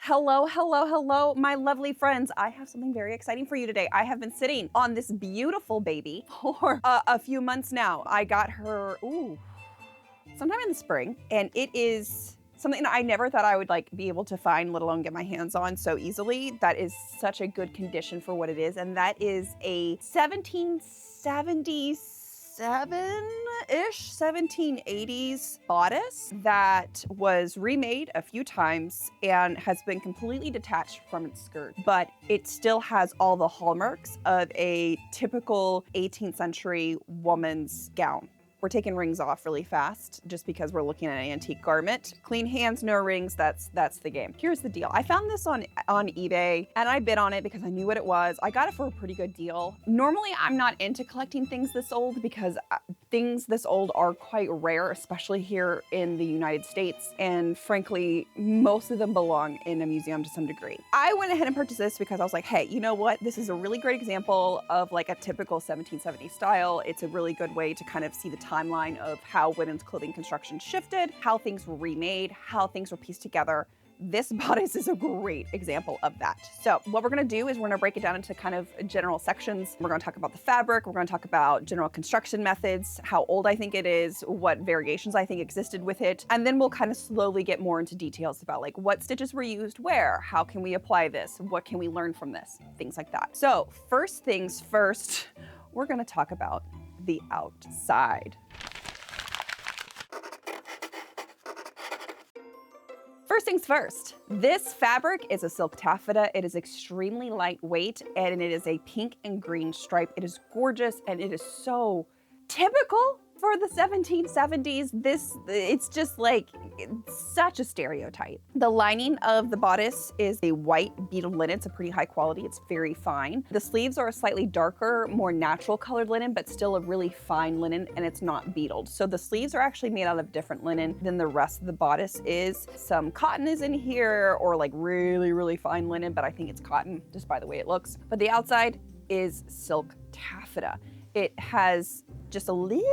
Hello, hello, hello, my lovely friends. I have something very exciting for you today. I have been sitting on this beautiful baby for a few months now. I got her, sometime in the spring, and it is something that I never thought I would be able to find, let alone get my hands on so easily. That is such a good condition for what it is, and that is a 1777-ish, 1780s bodice that was remade a few times and has been completely detached from its skirt, but it still has all the hallmarks of a typical 18th century woman's gown. We're taking rings off really fast just because we're looking at an antique garment. Clean hands, no rings, that's the game. Here's the deal. I found this on eBay and I bid on it because I knew what it was. I got it for a pretty good deal. Normally I'm not into collecting things this old because things this old are quite rare, especially here in the United States. And frankly, most of them belong in a museum to some degree. I went ahead and purchased this because I was like, hey, you know what? This is a really great example of like a typical 1770s style. It's a really good way to kind of see the timeline of how women's clothing construction shifted, how things were remade, how things were pieced together. This bodice is a great example of that. So what we're gonna do is we're gonna break it down into kind of general sections. We're gonna talk about the fabric, we're gonna talk about general construction methods, how old I think it is, what variations I think existed with it, and then we'll kind of slowly get more into details about like what stitches were used where, how can we apply this, what can we learn from this, things like that. So first things first, we're gonna talk about the outside. First things first, this fabric is a silk taffeta. It is extremely lightweight and it is a pink and green stripe. It is gorgeous and it is so typical for the 1770s. It's just like, it's such a stereotype. The lining of the bodice is a white beaded linen. It's a pretty high quality, it's very fine. The sleeves are a slightly darker, more natural colored linen, but still a really fine linen, and it's not beadled. So the sleeves are actually made out of different linen than the rest of the bodice is. Some cotton is in here, or like really, really fine linen, but I think it's cotton just by the way it looks. But the outside is silk taffeta. It has just a little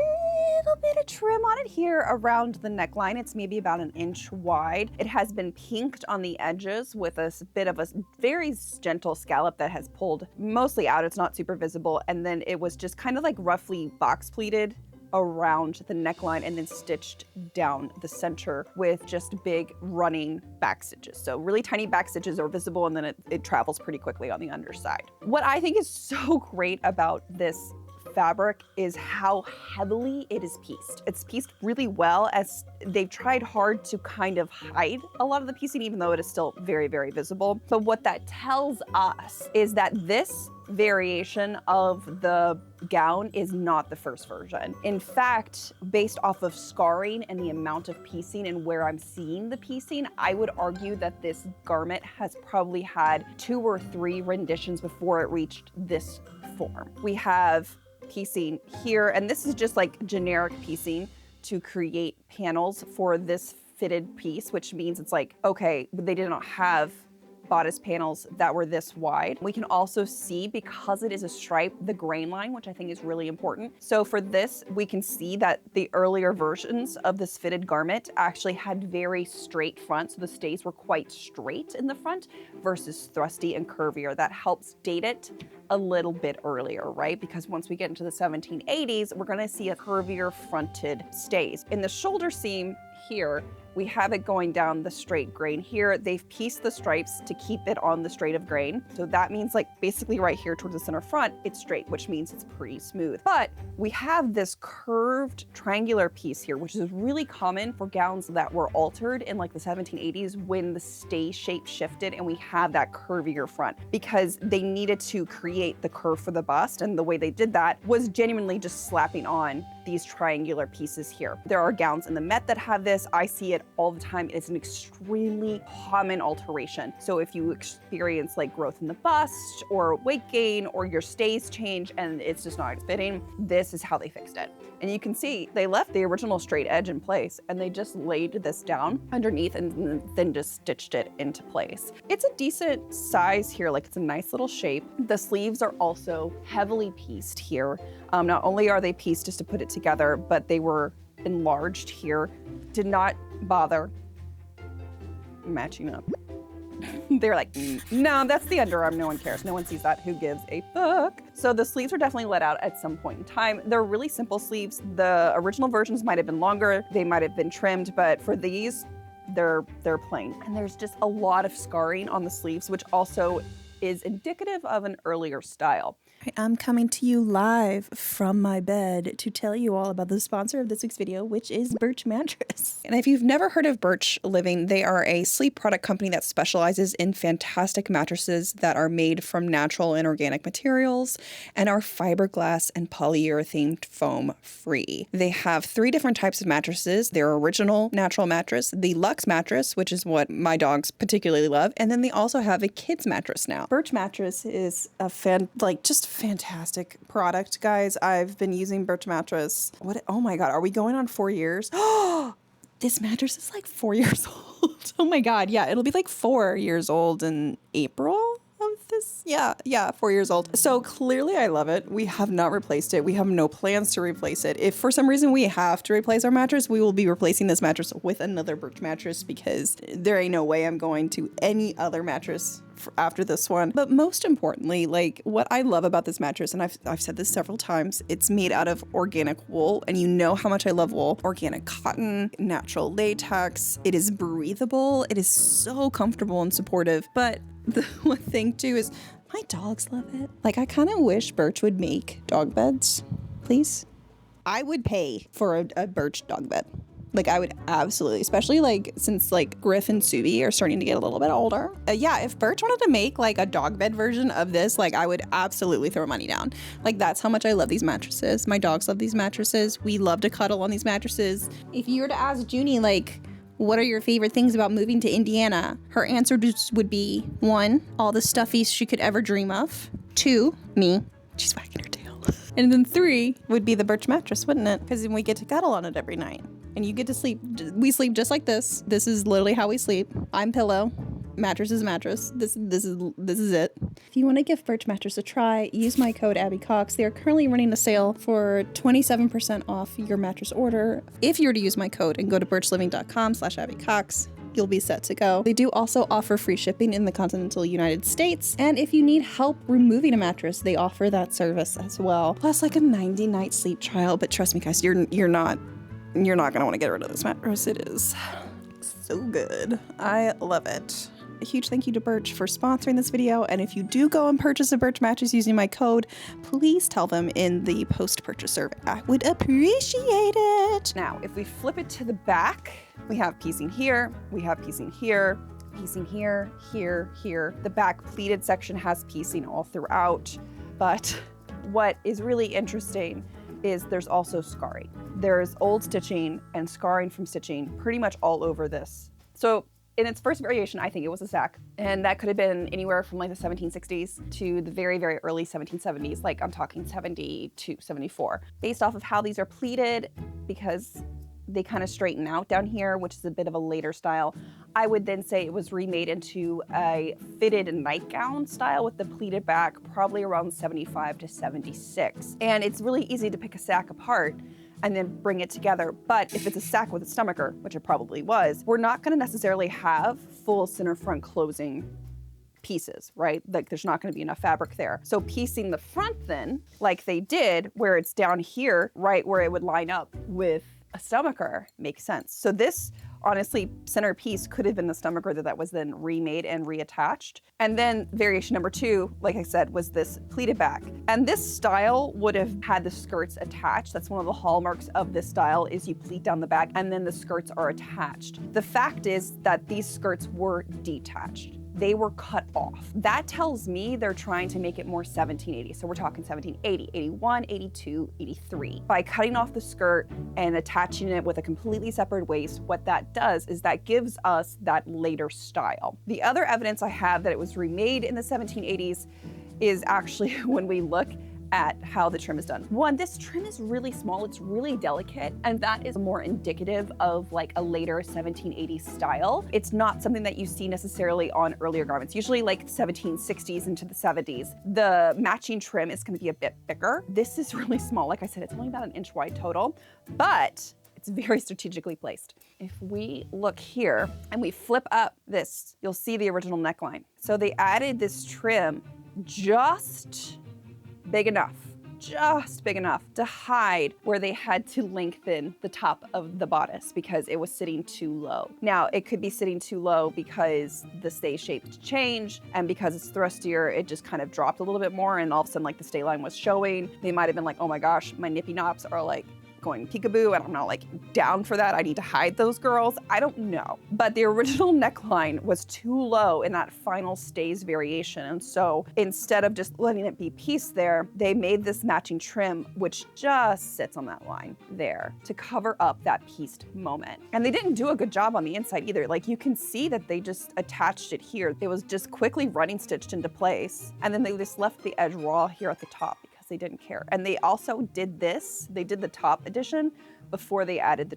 bit of trim on it here around the neckline. It's maybe about an inch wide. It has been pinked on the edges with a bit of a very gentle scallop that has pulled mostly out. It's not super visible. And then it was just kind of like roughly box pleated around the neckline and then stitched down the center with just big running back stitches. So really tiny back stitches are visible and then it travels pretty quickly on the underside. What I think is so great about this fabric is how heavily it is pieced. It's pieced really well, as they've tried hard to kind of hide a lot of the piecing, even though it is still very, very visible. But what that tells us is that this variation of the gown is not the first version. In fact, based off of scarring and the amount of piecing and where I'm seeing the piecing, I would argue that this garment has probably had 2 or 3 renditions before it reached this form. We have piecing here, and this is just like generic piecing to create panels for this fitted piece, which means it's like, okay, they did not have bodice panels that were this wide. We can also see, because it is a stripe, the grain line, which I think is really important. So for this, we can see that the earlier versions of this fitted garment actually had very straight fronts. So the stays were quite straight in the front versus thrusty and curvier. That helps date it a little bit earlier, right? Because once we get into the 1780s, we're gonna see a curvier fronted stays. In the shoulder seam here, we have it going down the straight grain here. They've pieced the stripes to keep it on the straight of grain. So that means like basically right here towards the center front, it's straight, which means it's pretty smooth. But we have this curved triangular piece here, which is really common for gowns that were altered in like the 1780s when the stay shape shifted and we have that curvier front, because they needed to create the curve for the bust. And the way they did that was genuinely just slapping on these triangular pieces here. There are gowns in the Met that have this. I see it all the time. It's an extremely common alteration. So if you experience like growth in the bust or weight gain or your stays change and it's just not fitting, this is how they fixed it. And you can see they left the original straight edge in place and they just laid this down underneath and then just stitched it into place. It's a decent size here, like it's a nice little shape. The sleeves are also heavily pieced here. Not only are they pieced just to put it together, but they were enlarged here. Did not bother matching up They're like, no, that's the underarm. No one cares. No one sees that. Who gives a fuck? So the sleeves are definitely let out at some point in time. They're really simple sleeves. The original versions might have been longer. They might have been trimmed, but for these, they're plain. And there's just a lot of scarring on the sleeves, which also is indicative of an earlier style. I'm coming to you live from my bed to tell you all about the sponsor of this week's video, which is Birch Mattress. And if you've never heard of Birch Living, they are a sleep product company that specializes in fantastic mattresses that are made from natural and organic materials and are fiberglass and polyurethane foam free. They have 3 different types of mattresses: their original natural mattress, the Luxe mattress, which is what my dogs particularly love, and then they also have a kids mattress now. Birch Mattress is a fantastic product, guys. I've been using Birch Mattress. Oh my God, are we going on 4 years? Oh, this mattress is like 4 years old. Oh my God, yeah, it'll be like 4 years old in April of this. Yeah, 4 years old. So clearly I love it. We have not replaced it. We have no plans to replace it. If for some reason we have to replace our mattress, we will be replacing this mattress with another Birch mattress, because there ain't no way I'm going to any other mattress after this one. But most importantly, like, what I love about this mattress, and I've said this several times, it's made out of organic wool, and you know how much I love wool. Organic cotton, natural latex. It is breathable. It is so comfortable and supportive. But the one thing too is my dogs love it. Like, I kind of wish Birch would make dog beds, please. I would pay for a Birch dog bed. Like, I would absolutely, especially like since like Griff and Subi are starting to get a little bit older. Yeah, if Birch wanted to make like a dog bed version of this, like, I would absolutely throw money down. Like, that's how much I love these mattresses. My dogs love these mattresses. We love to cuddle on these mattresses. If you were to ask Junie, like, what are your favorite things about moving to Indiana? Her answer just would be 1, all the stuffies she could ever dream of. 2, me. She's wagging her tail. And then 3 would be the Birch mattress, wouldn't it? Because then we get to cuddle on it every night. And you get to sleep. We sleep just like this. This is literally how we sleep. I'm pillow. Mattress is mattress. This is it. If you want to give Birch Mattress a try, use my code Abby Cox. They are currently running a sale for 27% off your mattress order. If you were to use my code and go to birchliving.com/Abby Cox, you'll be set to go. They do also offer free shipping in the continental United States. And if you need help removing a mattress, they offer that service as well. Plus like a 90-night sleep trial. But trust me, guys, you're not gonna want to get rid of this mattress. It is so good. I love it. A huge thank you to Birch for sponsoring this video. And if you do go and purchase a Birch mattress using my code, please tell them in the post-purchase survey. I would appreciate it. Now, if we flip it to the back, we have piecing here, we have piecing here, piecing here, here, here. The back pleated section has piecing all throughout. But what is really interesting is there's also scarring. There's old stitching and scarring from stitching pretty much all over this. So in its first variation, I think it was a sack. And that could have been anywhere from like the 1760s to the very, very early 1770s. Like, I'm talking 70 to 74. Based off of how these are pleated, because they kind of straighten out down here, which is a bit of a later style, I would then say it was remade into a fitted nightgown style with the pleated back, probably around 75 to 76. And it's really easy to pick a sack apart and then bring it together. But if it's a sack with a stomacher, which it probably was, we're not gonna necessarily have full center front closing pieces, right? Like, there's not gonna be enough fabric there. So piecing the front then, like they did, where it's down here, right where it would line up with a stomacher, makes sense. So this, honestly, center piece could have been the stomacher that was then remade and reattached. And then variation number 2, like I said, was this pleated back. And this style would have had the skirts attached. That's one of the hallmarks of this style, is you pleat down the back and then the skirts are attached. The fact is that these skirts were detached. They were cut off. That tells me they're trying to make it more 1780. So we're talking 1780, 81, 82, 83. By cutting off the skirt and attaching it with a completely separate waist, what that does is that gives us that later style. The other evidence I have that it was remade in the 1780s is actually when we look at how the trim is done. One, this trim is really small, it's really delicate, and that is more indicative of like a later 1780s style. It's not something that you see necessarily on earlier garments, usually like 1760s into the 70s. The matching trim is gonna be a bit thicker. This is really small. Like I said, it's only about an inch wide total, but It's very strategically placed. If we look here and we flip up this, you'll see the original neckline. So they added this trim just big enough to hide where they had to lengthen the top of the bodice because it was sitting too low. Now, it could be sitting too low because the stay shape changed, and because it's thrustier, it just kind of dropped a little bit more, and all of a sudden, like, the stay line was showing. They might have been like, oh my gosh, my nippy knops are like going peekaboo, and I'm not like down for that. I need to hide those girls. I don't know. But the original neckline was too low in that final stays variation. And so instead of just letting it be pieced there, they made this matching trim, which just sits on that line there to cover up that pieced moment. And they didn't do a good job on the inside either. Like, you can see that they just attached it here. It was just quickly running stitched into place. And then they just left the edge raw here at the top, they didn't care. And they also did this, they did the top edition before they added the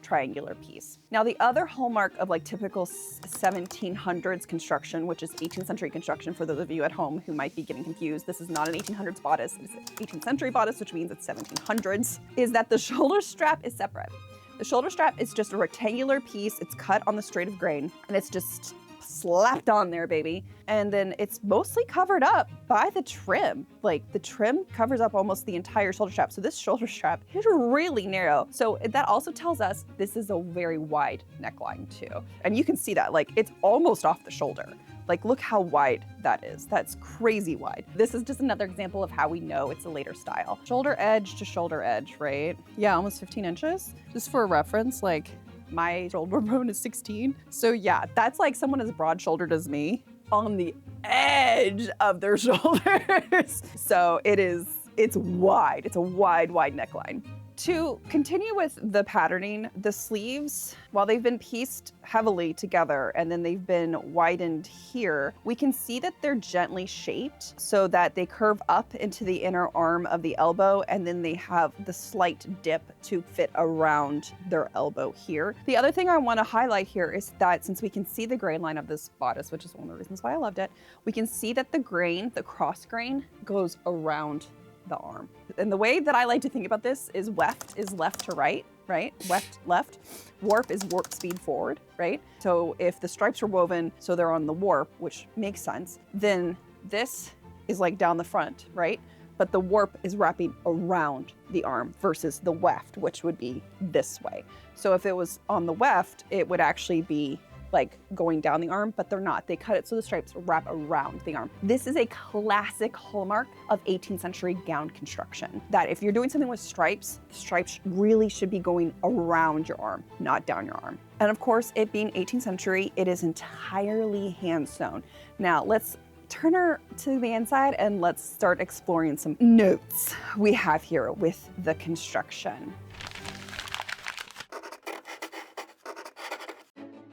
triangular piece. Now, the other hallmark of like typical 1700s construction, which is 18th century construction for those of you at home who might be getting confused, this is not an 1800s bodice, it's an 18th century bodice, which means it's 1700s, is that the shoulder strap is separate. The shoulder strap is just a rectangular piece, it's cut on the straight of grain, and it's just slapped on there, baby. And then it's mostly covered up by the trim. Like, the trim covers up almost the entire shoulder strap. So this shoulder strap is really narrow. So that also tells us this is a very wide neckline too. And you can see that, like, it's almost off the shoulder. Like, look how wide that is. That's crazy wide. This is just another example of how we know it's a later style. Shoulder edge to shoulder edge, right? Yeah, almost 15 inches. Just for a reference, like, my shoulder bone is 16. So yeah, that's like someone as broad-shouldered as me on the edge of their shoulders. So it's wide. It's a wide neckline. To continue with the patterning, the sleeves, while they've been pieced heavily together and then they've been widened here, we can see that they're gently shaped so that they curve up into the inner arm of the elbow, and then they have the slight dip to fit around their elbow here. The other thing I want to highlight here is that since we can see the grain line of this bodice, which is one of the reasons why I loved it, we can see that the grain, the cross grain, goes around the arm. And the way that I like to think about this is weft is left to right, right? Weft, left. Warp is warp speed forward, right? So if the stripes are woven so they're on the warp, which makes sense, then this is like down the front, right? But the warp is wrapping around the arm versus the weft, which would be this way. So if it was on the weft, it would actually be like going down the arm, but they're not. They cut it so the stripes wrap around the arm. This is a classic hallmark of 18th century gown construction, that if you're doing something with stripes, the stripes really should be going around your arm, not down your arm. And of course, it being 18th century, it is entirely hand sewn. Now let's turn her to the inside and let's start exploring some notes we have here with the construction.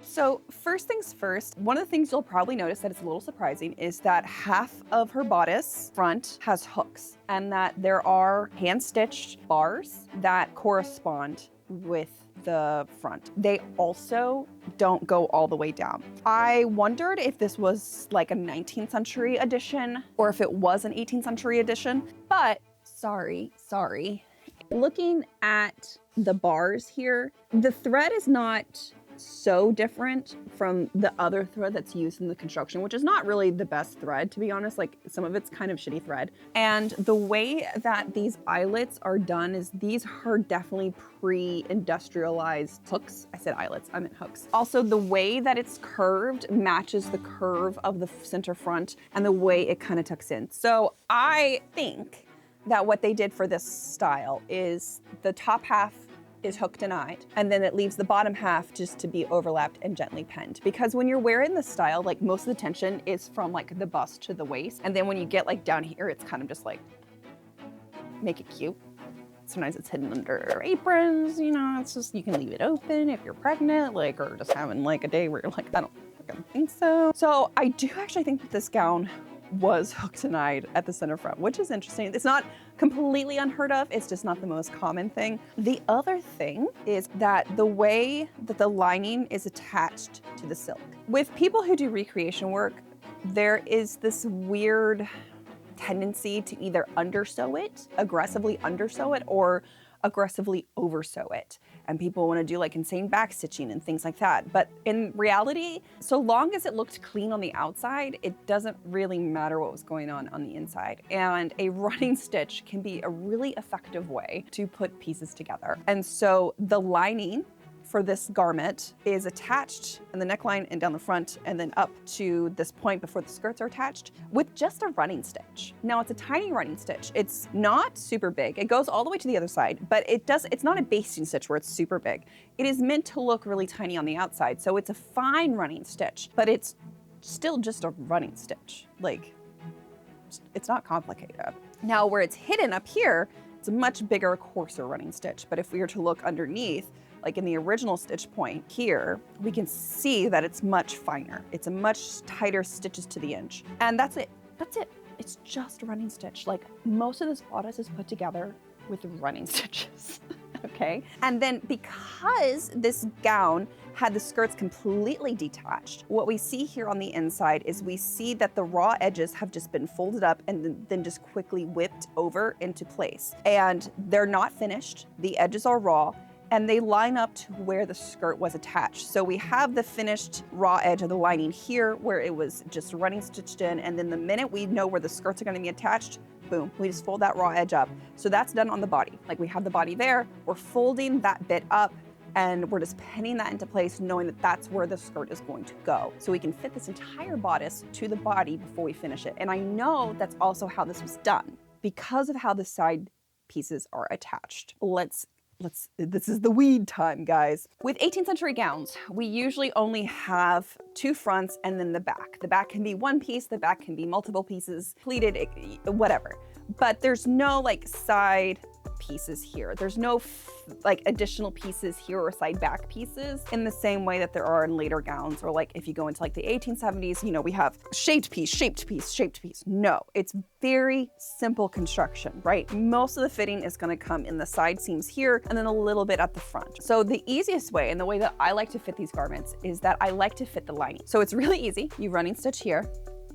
So first things first, one of the things you'll probably notice that is a little surprising is that half of her bodice front has hooks, and that there are hand-stitched bars that correspond with the front. They also don't go all the way down. I wondered if this was like a 19th century edition or if it was an 18th century edition, but sorry. Looking at the bars here, the thread is not so different from the other thread that's used in the construction, which is not really the best thread, to be honest. Like, some of it's kind of shitty thread. And the way that these eyelets are done is these are definitely pre-industrialized hooks. I said eyelets, I meant hooks. Also, the way that it's curved matches the curve of the center front and the way it kind of tucks in. So I think that what they did for this style is the top half is hooked and eyed, and then it leaves the bottom half just to be overlapped and gently penned. Because when you're wearing this style, like, most of the tension is from like the bust to the waist, and then when you get like down here, it's kind of just like, make it cute. Sometimes it's hidden under aprons, you know, it's just, you can leave it open if you're pregnant, like, or just having like a day where you're like, I don't fucking think so. So I do actually think that this gown was hooked and eyed at the center front, which is interesting. It's not completely unheard of, it's just not the most common thing. The other thing is that the way that the lining is attached to the silk. With people who do recreation work, there is this weird tendency to either undersew it, aggressively undersew it, or aggressively oversew it. And people want to do like insane back stitching and things like that. But in reality, so long as it looked clean on the outside, it doesn't really matter what was going on the inside. And a running stitch can be a really effective way to put pieces together. And so the lining for this garment is attached in the neckline and down the front and then up to this point before the skirts are attached with just a running stitch. Now it's a tiny running stitch. It's not super big. It goes all the way to the other side, but it's not a basting stitch where it's super big. It is meant to look really tiny on the outside. So it's a fine running stitch, but it's still just a running stitch. Like, it's not complicated. Now where it's hidden up here, it's a much bigger, coarser running stitch. But if we were to look underneath, like in the original stitch point here, we can see that it's much finer. It's a much tighter stitches to the inch. And that's it. That's it. It's just a running stitch. Like most of this bodice is put together with running stitches, okay? And then because this gown had the skirts completely detached, what we see here on the inside is we see that the raw edges have just been folded up and then just quickly whipped over into place. And they're not finished. The edges are raw, and they line up to where the skirt was attached. So we have the finished raw edge of the lining here where it was just running stitched in, and then the minute we know where the skirts are gonna be attached, boom, we just fold that raw edge up. So that's done on the body. Like we have the body there, we're folding that bit up, and we're just pinning that into place knowing that that's where the skirt is going to go. So we can fit this entire bodice to the body before we finish it. And I know that's also how this was done because of how the side pieces are attached. This is the weed time, guys. With 18th century gowns, we usually only have two fronts and then the back. The back can be one piece, the back can be multiple pieces, pleated, whatever. But there's no like side pieces here. There's no like additional pieces here or side back pieces in the same way that there are in later gowns, or like if you go into like the 1870s, you know, we have shaped piece, shaped piece, shaped piece. No, it's very simple construction, right? Most of the fitting is going to come in the side seams here and then a little bit at the front. So the easiest way and the way that I like to fit these garments is that I like to fit the lining. So it's really easy. You running stitch here,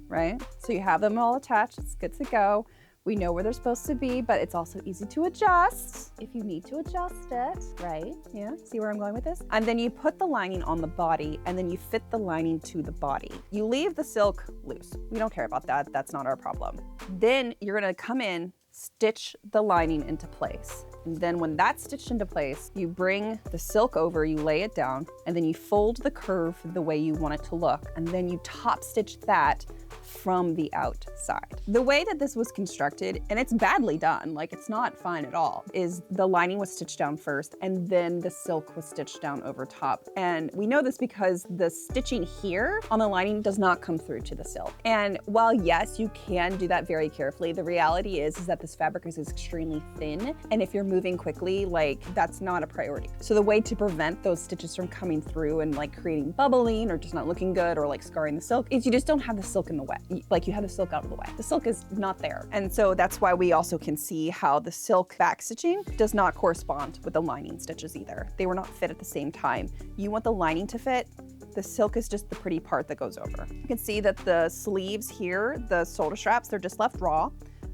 right? So you have them all attached. It's good to go. We know where they're supposed to be, but it's also easy to adjust if you need to adjust it, right? Yeah, see where I'm going with this? And then you put the lining on the body and then you fit the lining to the body. You leave the silk loose. We don't care about that. That's not our problem. Then you're gonna come in, stitch the lining into place. And then when that's stitched into place, you bring the silk over, you lay it down, and then you fold the curve the way you want it to look. And then you top stitch that from the outside. The way that this was constructed, and it's badly done, like it's not fine at all, is the lining was stitched down first and then the silk was stitched down over top. And we know this because the stitching here on the lining does not come through to the silk. And while yes, you can do that very carefully, the reality is that this fabric is extremely thin. And if you're moving quickly, like that's not a priority. So the way to prevent those stitches from coming through and like creating bubbling or just not looking good or like scarring the silk is you just don't have the silk in the way. Like you have the silk out of the way. The silk is not there. And so that's why we also can see how the silk back stitching does not correspond with the lining stitches either. They were not fit at the same time. You want the lining to fit. The silk is just the pretty part that goes over. You can see that the sleeves here, the shoulder straps, they're just left raw.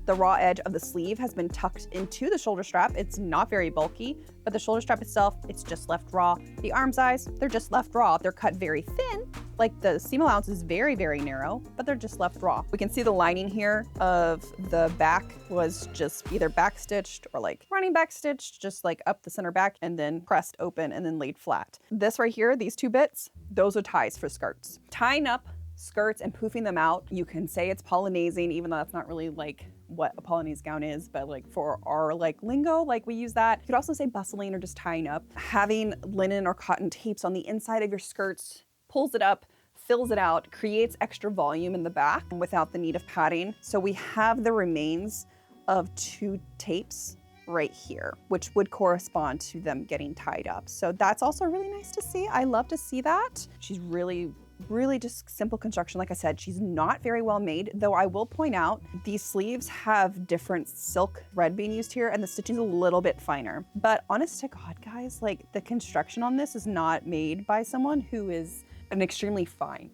The raw edge of the sleeve has been tucked into the shoulder strap. It's not very bulky, but the shoulder strap itself, it's just left raw. The arm size, they're just left raw. They're cut very thin, like the seam allowance is very, very narrow, but they're just left raw. We can see the lining here of the back was just either back stitched or like running back stitched, just like up the center back and then pressed open and then laid flat. This right here, these two bits, those are ties for skirts. Tying up skirts and poofing them out, you can say it's Polonaiseing, even though that's not really like what a Polonaise gown is, but like for our like lingo, like we use that. You could also say bustling or just tying up. Having linen or cotton tapes on the inside of your skirts pulls it up, fills it out, creates extra volume in the back without the need of padding. So we have the remains of two tapes right here, which would correspond to them getting tied up. So that's also really nice to see. I love to see that. She's really just simple construction. Like I said, she's not very well made, though I will point out these sleeves have different silk thread being used here and the stitching's a little bit finer. But honest to God, guys, like the construction on this is not made by someone who is an extremely fine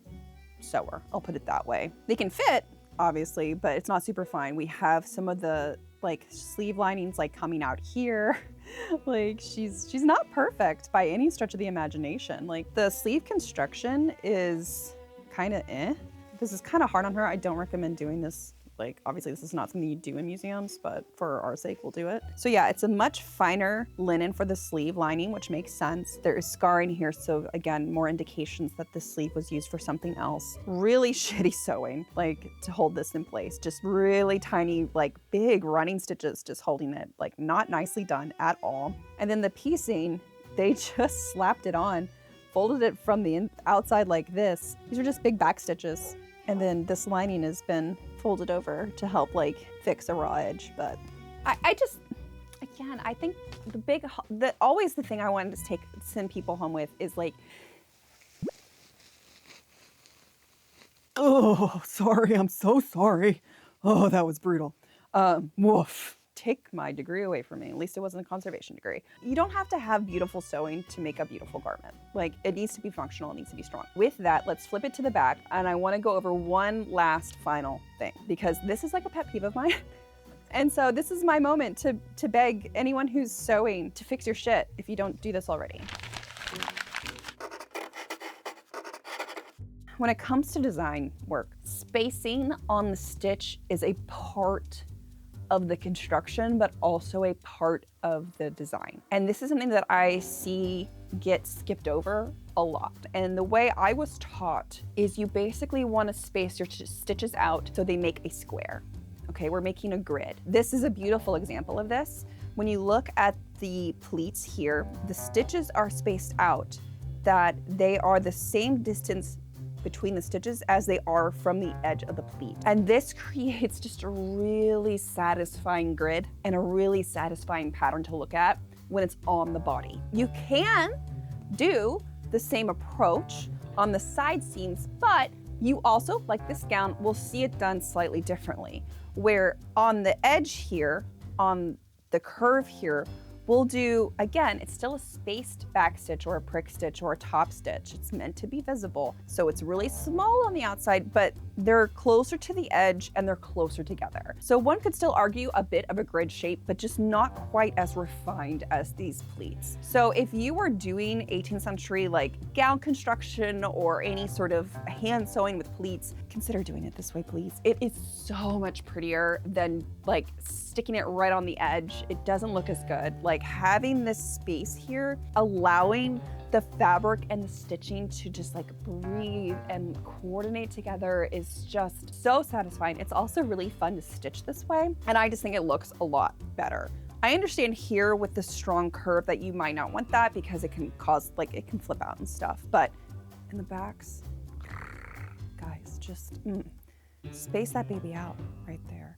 sewer. I'll put it that way. They can fit, obviously, but it's not super fine. We have some of the like sleeve linings like coming out here. Like she's not perfect by any stretch of the imagination. Like the sleeve construction is kind of This is kind of hard on her. I don't recommend doing this. Like, obviously this is not something you do in museums, but for our sake, we'll do it. So yeah, it's a much finer linen for the sleeve lining, which makes sense. There is scarring here, so again, more indications that the sleeve was used for something else. Really shitty sewing, like to hold this in place. Just really tiny, like big running stitches, just holding it, like not nicely done at all. And then the piecing, they just slapped it on, folded it from the outside like this. These are just big back stitches. And then this lining has been folded over to help like fix a raw edge. But I just, again, I think always the thing I wanted to send people home with is like, oh, sorry, I'm so sorry. Oh, that was brutal. Woof. Take my degree away from me. At least it wasn't a conservation degree. You don't have to have beautiful sewing to make a beautiful garment. Like, it needs to be functional, it needs to be strong. With that, let's flip it to the back, and I wanna go over one last final thing, because this is like a pet peeve of mine. And so this is my moment to beg anyone who's sewing to fix your shit if you don't do this already. When it comes to design work, spacing on the stitch is a part of the construction, but also a part of the design. And this is something that I see get skipped over a lot. And the way I was taught is you basically want to space your stitches out so they make a square. Okay, we're making a grid. This is a beautiful example of this. When you look at the pleats here, the stitches are spaced out that they are the same distance between the stitches as they are from the edge of the pleat. And this creates just a really satisfying grid and a really satisfying pattern to look at when it's on the body. You can do the same approach on the side seams, but you also, like this gown, will see it done slightly differently. Where on the edge here, on the curve here, we'll do, again, it's still a spaced back stitch or a prick stitch or a top stitch. It's meant to be visible. So it's really small on the outside, but they're closer to the edge and they're closer together. So one could still argue a bit of a grid shape, but just not quite as refined as these pleats. So if you were doing 18th century like gown construction or any sort of hand sewing with pleats, consider doing it this way, please. It is so much prettier than like sticking it right on the edge. It doesn't look as good. Like having this space here, allowing the fabric and the stitching to just like breathe and coordinate together is just so satisfying. It's also really fun to stitch this way, and I just think it looks a lot better. I understand here with the strong curve that you might not want that because it can cause, like, it can flip out and stuff, but in the backs, guys, just space that baby out right there.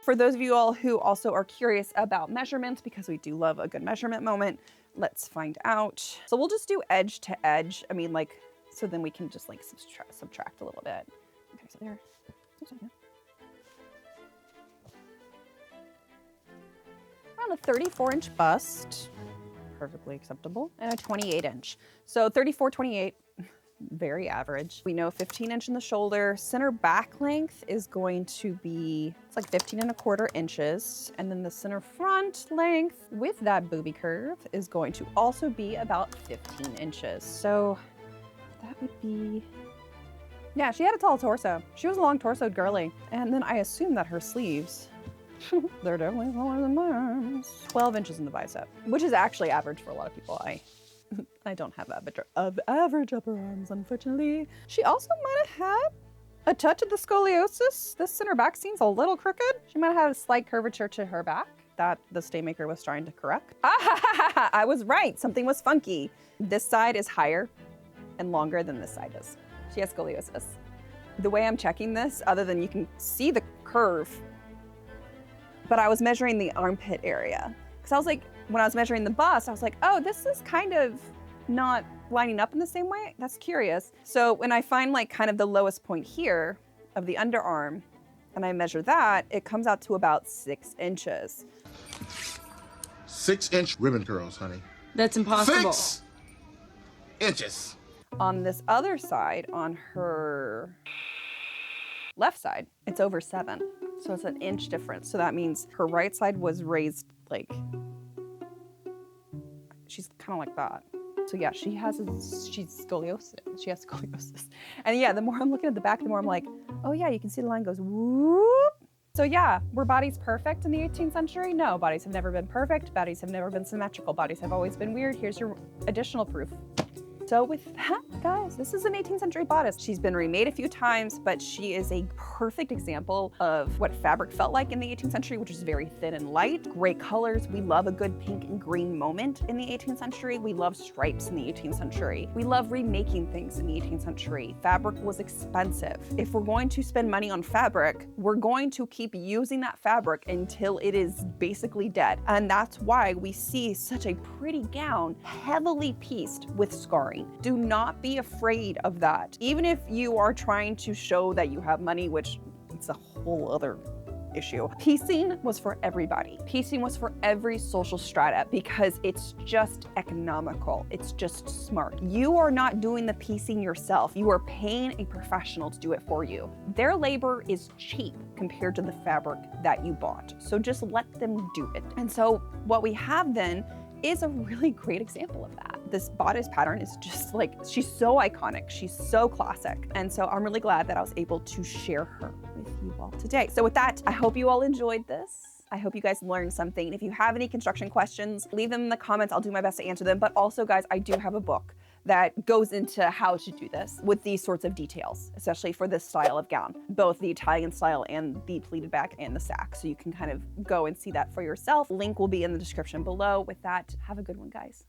For those of you all who also are curious about measurements, because we do love a good measurement moment, let's find out. So we'll just do edge to edge. I mean, like, so then we can just like subtract a little bit. Okay, so there. Around a 34-inch bust, perfectly acceptable, and a 28-inch. So 34, 28. Very average. We know 15-inch in the shoulder. Center back length is going to be, it's like 15¼ inches. And then the center front length with that booby curve is going to also be about 15 inches. So that would be, yeah, she had a tall torso. She was a long torsoed girly. And then I assume that her sleeves, they're definitely smaller than mine. 12 inches in the bicep, which is actually average for a lot of people. I don't have average upper arms, unfortunately. She also might have had a touch of the scoliosis. This center back seam's a little crooked. She might have had a slight curvature to her back that the staymaker was trying to correct. I was right, something was funky. This side is higher and longer than this side is. She has scoliosis. The way I'm checking this, other than you can see the curve, but I was measuring the armpit area. Because I was like, when I was measuring the bust, I was like, oh, this is kind of not lining up in the same way. That's curious. So when I find like kind of the lowest point here of the underarm, and I measure that, it comes out to about 6 inches. 6-inch ribbon curls, honey. That's impossible. 6 inches. On this other side, on her left side, it's over 7. So it's an inch difference. So that means her right side was raised like, she's kind of like that. So yeah, she's scoliosis. She has scoliosis. And yeah, the more I'm looking at the back, the more I'm like, oh yeah, you can see the line goes whoop. So yeah, were bodies perfect in the 18th century? No, bodies have never been perfect. Bodies have never been symmetrical. Bodies have always been weird. Here's your additional proof. So with that, guys, this is an 18th century bodice. She's been remade a few times, but she is a perfect example of what fabric felt like in the 18th century, which is very thin and light, great colors. We love a good pink and green moment in the 18th century. We love stripes in the 18th century. We love remaking things in the 18th century. Fabric was expensive. If we're going to spend money on fabric, we're going to keep using that fabric until it is basically dead. And that's why we see such a pretty gown, heavily pieced with scarring. Do not be afraid of that. Even if you are trying to show that you have money, which it's a whole other issue. Piecing was for everybody. Piecing was for every social strata because it's just economical. It's just smart. You are not doing the piecing yourself. You are paying a professional to do it for you. Their labor is cheap compared to the fabric that you bought. So just let them do it. And so what we have then is a really great example of that. This bodice pattern is just like, she's so iconic, she's so classic. And so I'm really glad that I was able to share her with you all today. So with that, I hope you all enjoyed this. I hope you guys learned something. If you have any construction questions, leave them in the comments. I'll do my best to answer them. But also, guys, I do have a book that goes into how to do this with these sorts of details, especially for this style of gown, both the Italian style and the pleated back and the sack. So you can kind of go and see that for yourself. Link will be in the description below. With that, have a good one, guys.